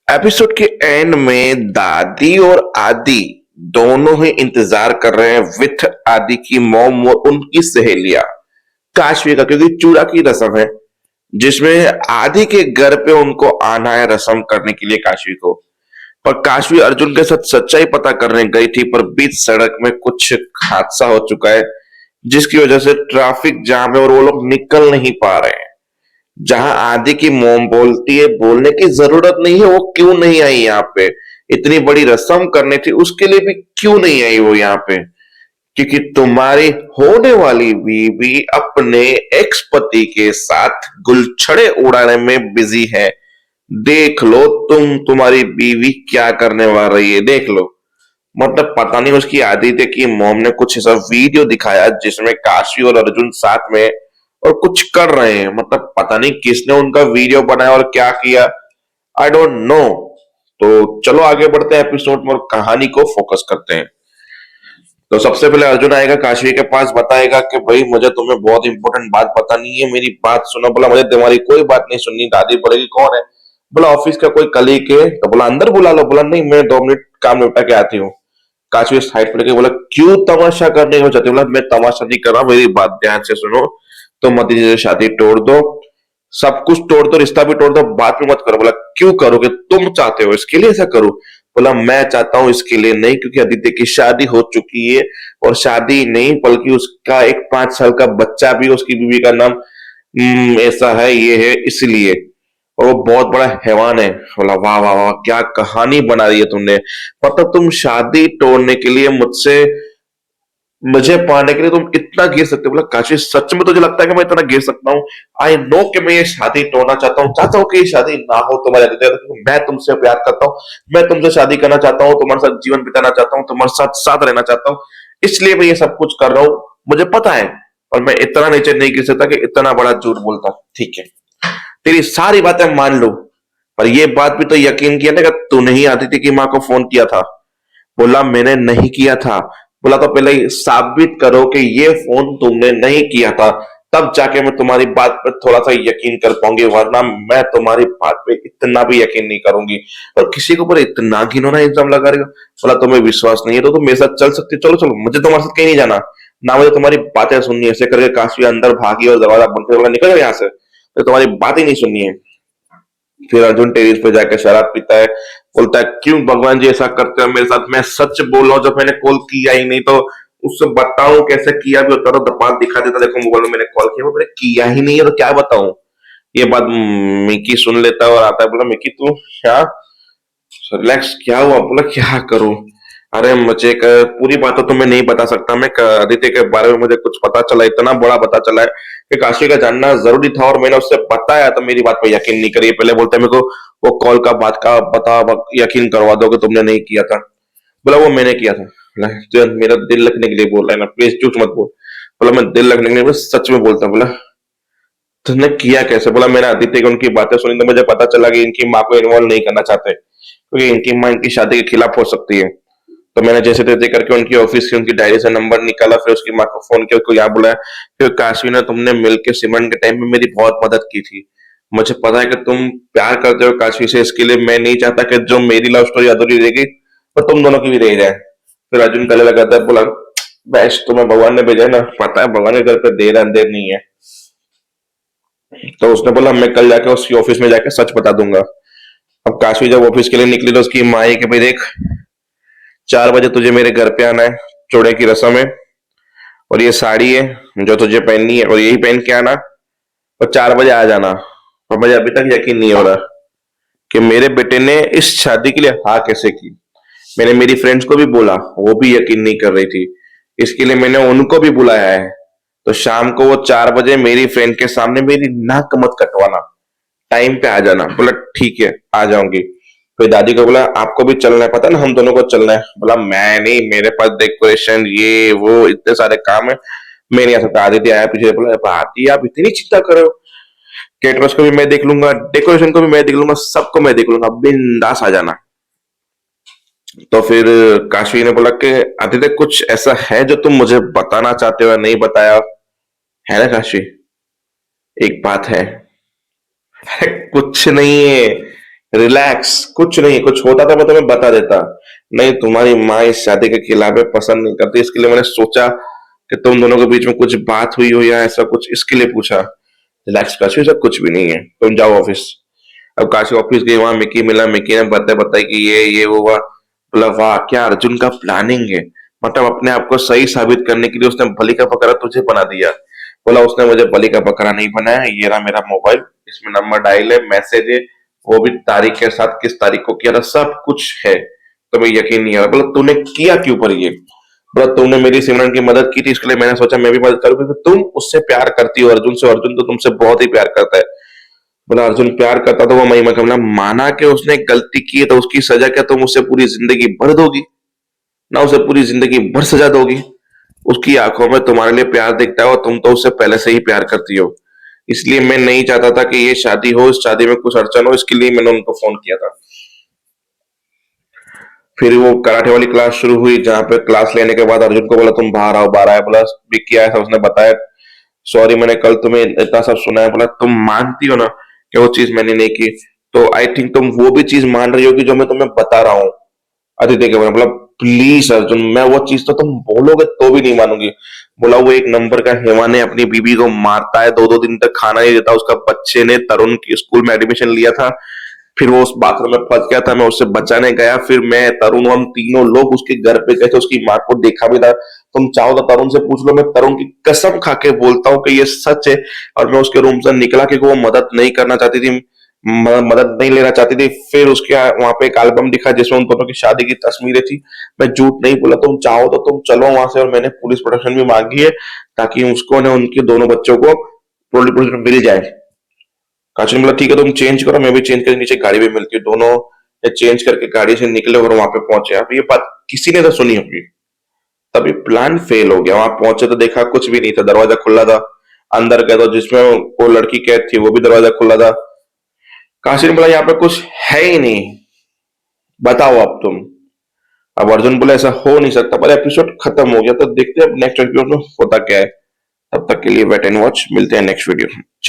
Episode के and में दादी और आदि दोनों ही इंतजार कर रहे हैं विथ आदि की मॉम और उनकी सहेलियां काशवी का, क्योंकि चूड़ा की रस्म है जिसमें आदि के घर पे उनको आना है रस्म करने के लिए काशवी को। पर काशवी अर्जुन के साथ सच्चाई पता करने गई थी, पर बीच सड़क में कुछ हादसा हो चुका है जिसकी वजह से ट्रैफिक जाम है और वो लोग निकल नहीं पा रहे हैं। जहां आदि की मोम बोलती है बोलने की जरूरत नहीं है, वो क्यों नहीं आई यहाँ पे, इतनी बड़ी रस्म करनी थी उसके लिए भी क्यों नहीं आई वो यहाँ पे, क्योंकि तुम्हारी होने वाली बीवी अपने एक्स पति के साथ गुलछड़े उड़ाने में बिजी है। देख लो तुम्हारी बीवी क्या करने वाली रही है, देख लो। मतलब पता नहीं उसकी आदित्य की मॉम ने कुछ ऐसा वीडियो दिखाया जिसमें काशी और अर्जुन साथ में और कुछ कर रहे हैं। मतलब पता नहीं किसने उनका वीडियो बनाया और क्या किया, आई डोंट नो। तो चलो आगे बढ़ते हैं एपिसोड में और कहानी को फोकस करते हैं। तो सबसे पहले अर्जुन आएगा काशी के पास, बताएगा कि भाई मुझे तुम्हें बहुत इंपॉर्टेंट बात बतानी है, मेरी बात सुनो। बोला मुझे तुम्हारी कोई बात नहीं सुननी। दादी बोलेगी कौन है? बोला ऑफिस का कोई कलीग है। तो बोला अंदर बुला लो। बोला नहीं, मैं 2 मिनट काम निपटा के आती हूँ। काशवी साइड पर बोला क्यों तमाशा करने को चाहती? बोला मैं तमाशा नहीं कर रहा, मेरी बात ध्यान से सुनो। तुम मत से शादी तोड़ दो, सब कुछ तोड़ दो, रिश्ता भी तोड़ दो, बात भी मत करो। बोला क्यों करोगे? तुम चाहते हो इसके लिए ऐसा करो? बोला मैं चाहता हूं इसके लिए नहीं, क्योंकि आदित्य की शादी हो चुकी है और शादी नहीं बल्कि उसका एक 5 साल का बच्चा भी, उसकी बीवी का नाम ऐसा है, ये है इसलिए। और वो बहुत बड़ा हैवान है। बोला वाह वाह वाह, क्या कहानी बना दी है तुमने। मतलब तुम शादी तोड़ने के लिए मुझसे, मुझे पाने के लिए तुम इतना गिर सकते हो? बोला काशी सच में तुझे लगता है कि मैं इतना गिर सकता हूँ? आई नो कि मैं ये शादी तोड़ना चाहता हूँ कि ये शादी ना हो तुम्हारे आदित्य। मैं तुमसे प्यार करता हूँ, मैं तुमसे शादी करना चाहता हूँ, तुम्हारे साथ जीवन बिताना चाहता हूँ, तुम्हारे साथ साथ रहना चाहता हूँ, इसलिए मैं ये सब कुछ कर रहा हूँ। मुझे पता है, और मैं इतना नीचे नहीं गिर सकता कि इतना बड़ा झूठ बोलता। ठीक है, तेरी सारी बातें मान लो, पर ये बात भी तो यकीन किया ना कि तूने ही आदित्य की माँ को फोन किया था। बोला मैंने नहीं किया था। बोला तो पहले साबित करो कि ये फोन तुमने नहीं किया था, तब जाके मैं तुम्हारी बात पर थोड़ा सा यकीन कर पाऊंगी, वरना मैं तुम्हारी बात पे इतना भी यकीन नहीं करूंगी। और किसी के ऊपर इतना घिनौना इल्जाम लगा रही हो। बोला तुम्हें विश्वास नहीं है तो तुम मेरे साथ चल सकती, चलो चलो, मुझे तुम्हारे साथ कहीं नहीं जाना, ना मुझे तुम्हारी बातें सुननी। ऐसे करके काशवी अंदर भागी और दरवाजा बंद कर बोला निकल जाओ यहाँ से, तो तुम्हारी बात ही नहीं सुननी है। फिर अर्जुन टेरिस पे जाकर शराब पीता है, बोलता है क्यों भगवान जी ऐसा करते हो मेरे साथ? मैं सच बोल रहा हूँ, जब मैंने कॉल किया ही नहीं तो उससे बताऊं कैसे किया भी होता, तो बात दिखा देता, देखो मोबाइल में मैंने कॉल किया, मैंने किया ही नहीं है तो क्या बताऊं। ये बात मिकी सुन लेता है और आता है। बोला मिकी तू क्या, रिलैक्स, क्या हुआ? बोला क्या करूं? अरे मुझे पूरी बात तो मैं नहीं बता सकता, मैं आदित्य के बारे में मुझे कुछ पता चला, इतना बड़ा पता चला है कि काशी का जानना जरूरी था और मैंने उससे बताया तो मेरी बात पर यकीन नहीं करी। पहले बोलते मेरे को वो कॉल का बात का बता, यकीन करवा दो कि तुमने नहीं किया था। बोला वो मैंने किया था। बोला, तो मेरा दिल रखने के लिए बोल रहा है ना, प्लीज झूठ मत बोल। बोला मैं दिल रखने के लिए सच में बोलता हूँ। बोला तुमने किया कैसे? बोला मैंने आदित्य की उनकी बातें सुनी तो मुझे पता चला कि इनकी माँ को इन्वॉल्व नहीं करना चाहते, क्योंकि इनकी माँ इनकी शादी के खिलाफ हो सकती है। तो मैंने जैसे तैसे करके उनकी ऑफिस की उनकी डायरी से नंबर निकाला, फिर उसकी माँ को फोन किया, उसको यहाँ बुलाया। फिर काशवी ने तुमने मिलकर सिमरन के टाइम में मेरी बहुत मदद की थी। मुझे पता है कि तुम प्यार करते हो काशवी से, इसके लिए मैं नहीं चाहता कि जो मेरी लव स्टोरी अधूरी रहेगी और तुम दोनों की भी रह जाए। फिर अर्जुन गले लगाता है, बोला बेस्ट तुम्हें भगवान ने भेजा है ना, पता है भगवान के घर पे देर अंधेर नहीं है। तो उसने बोला मैं कल जाके उसकी ऑफिस में जाके सच बता दूंगा। अब काशवी जब ऑफिस के लिए निकली तो उसकी माँ कि भाई देख, 4 बजे तुझे मेरे घर पे आना है, चौड़े की रस्म है, और ये साड़ी है जो तुझे पहननी है और यही पहन के आना, और 4 बजे आ जाना। और मुझे अभी तक यकीन नहीं हो रहा कि मेरे बेटे ने इस शादी के लिए हाँ कैसे की। मैंने मेरी फ्रेंड्स को भी बोला, वो भी यकीन नहीं कर रही थी, इसके लिए मैंने उनको भी बुलाया है। तो शाम को वो 4 बजे मेरी फ्रेंड के सामने मेरी नाक मत कटवाना, टाइम पे आ जाना। बोला ठीक है आ जाऊंगी। फिर दादी को बोला आपको भी चलना है, पता ना हम दोनों को चलना है। बोला मैं नहीं, मेरे पास डेकोरेशन ये वो इतने सारे काम है, मैं नहीं आ सकता। आदित्य आया पीछे, बोला आदित्य आप इतनी चिंता कर रहे हो, केटरर्स को भी मैं देख लूंगा, डेकोरेशन को भी मैं देख लूंगा, सबको मैं देख लूंगा, बिंदास आ जाना। तो फिर काशवी ने बोला कि आदित्य कुछ ऐसा है जो तुम मुझे बताना चाहते हो या नहीं बताया है ना काशवी? एक बात है। कुछ नहीं है, रिलैक्स, कुछ नहीं, कुछ होता तो मैं तुम्हें बता देता। नहीं, तुम्हारी माँ इस शादी के खिलाफ है, पसंद नहीं करती, इसके लिए मैंने सोचा कि तुम दोनों के बीच में कुछ बात हुई हो या ऐसा कुछ, इसके लिए पूछा। रिलैक्स काशी, ऐसा कुछ भी नहीं है, तुम जाओ ऑफिस। अब काशी ऑफिस गई, वहां मिकी मिला, मिकी ने बताई कि ये वो हुआ। बोला वाह, क्या अर्जुन का प्लानिंग है। मतलब अपने आप को सही साबित करने के लिए उसने बलि का बकरा तुझे बना दिया। बोला उसने मुझे बलि का बकरा नहीं बनाया, ये रहा मेरा मोबाइल, इसमें नंबर डायल है, मैसेज है, वो भी तारीख के साथ, किस तारीख को किया था, सब कुछ है। तुम्हें यकीन नहीं आ रहा। बोला तूने किया क्यों पर ये? बोला तुमने मेरी सिमरन की मदद की थी, इसके लिए मैंने सोचा मैं भी मदद करूं, क्योंकि तुम उससे प्यार करती हो, अर्जुन से। अर्जुन तो तुमसे बहुत ही प्यार करता है। बोला अर्जुन प्यार करता तो वो महिमा कमला, माना कि उसने एक गलती की है तो उसकी सजा क्या तुम उसे पूरी जिंदगी भर दोगी? ना उसे पूरी जिंदगी भर सजा दोगी। उसकी आंखों में तुम्हारे लिए प्यार दिखता है और तुम तो उससे पहले से ही प्यार करती हो। इसलिए मैं नहीं चाहता था कि ये शादी हो, इस शादी में कुछ अड़चन हो, इसके लिए मैंने उनको फोन किया था। फिर वो कराटे वाली क्लास शुरू हुई, जहां पे क्लास लेने के बाद अर्जुन को बोला तुम बाहर आओ, बाहर आया। बोला विक्की आया था, उसने बताया सॉरी मैंने कल तुम्हें इतना सब सुनाया। बोला तुम मानती हो ना कि वो चीज मैंने नहीं की? तो आई थिंक तुम वो भी चीज मान रही हो कि जो मैं तुम्हें बता रहा हूँ। आदित्य के बोला प्लीज अर्जुन, मैं वो चीज तो तुम बोलोगे तो भी नहीं मानूंगी। बोला वो एक नंबर का हैवान है, अपनी बीबी को मारता है, 2-2 दिन तक खाना नहीं देता। उसका बच्चे ने तरुण की स्कूल में एडमिशन लिया था, फिर वो उस बाथरूम में फंस गया था, मैं उससे बचाने गया, फिर मैं तरुण, हम तीनों लोग उसके घर पे गए थे, उसकी माँ को देखा भी था। तुम चाहो तो तरुण से पूछ लो, मैं तरुण की कसम खा के बोलता हूँ कि ये सच है। और मैं उसके रूम से निकला क्योंकि वो मदद नहीं करना चाहती थी, मदद नहीं लेना चाहती थी। फिर उसके वहां पे एक एल्बम दिखा जिसमें उन दोनों की शादी की तस्वीरें थी। मैं झूठ नहीं बोला, तुम चाहो तो तुम चलो वहां से, और मैंने पुलिस प्रोटेक्शन भी मांगी है ताकि उसको ने उनके दोनों बच्चों को पुलिस प्रोटेक्शन मिल जाए। कांचन बोला ठीक है तुम चेंज करो, मैं भी चेंज करके नीचे गाड़ी भी मिलती है। दोनों ने चेंज करके गाड़ी से निकले और वहां पे पहुंचे। अब ये बात किसी ने तो सुनी होगी। तभी प्लान फेल हो गया। वहां पहुंचे तो देखा कुछ भी नहीं था, दरवाजा खुला था। अंदर गए तो जिसमें वो लड़की कैद थी वो भी दरवाजा खुला था। काशी ने बोला यहाँ पे कुछ है ही नहीं, बताओ अब तुम। अब अर्जुन बोला ऐसा हो नहीं सकता, पर एपिसोड खत्म हो गया, तो देखते हैं अब नेक्स्ट एपिसोड में होता क्या है। तब तक के लिए वेट एंड वॉच, मिलते हैं नेक्स्ट वीडियो में।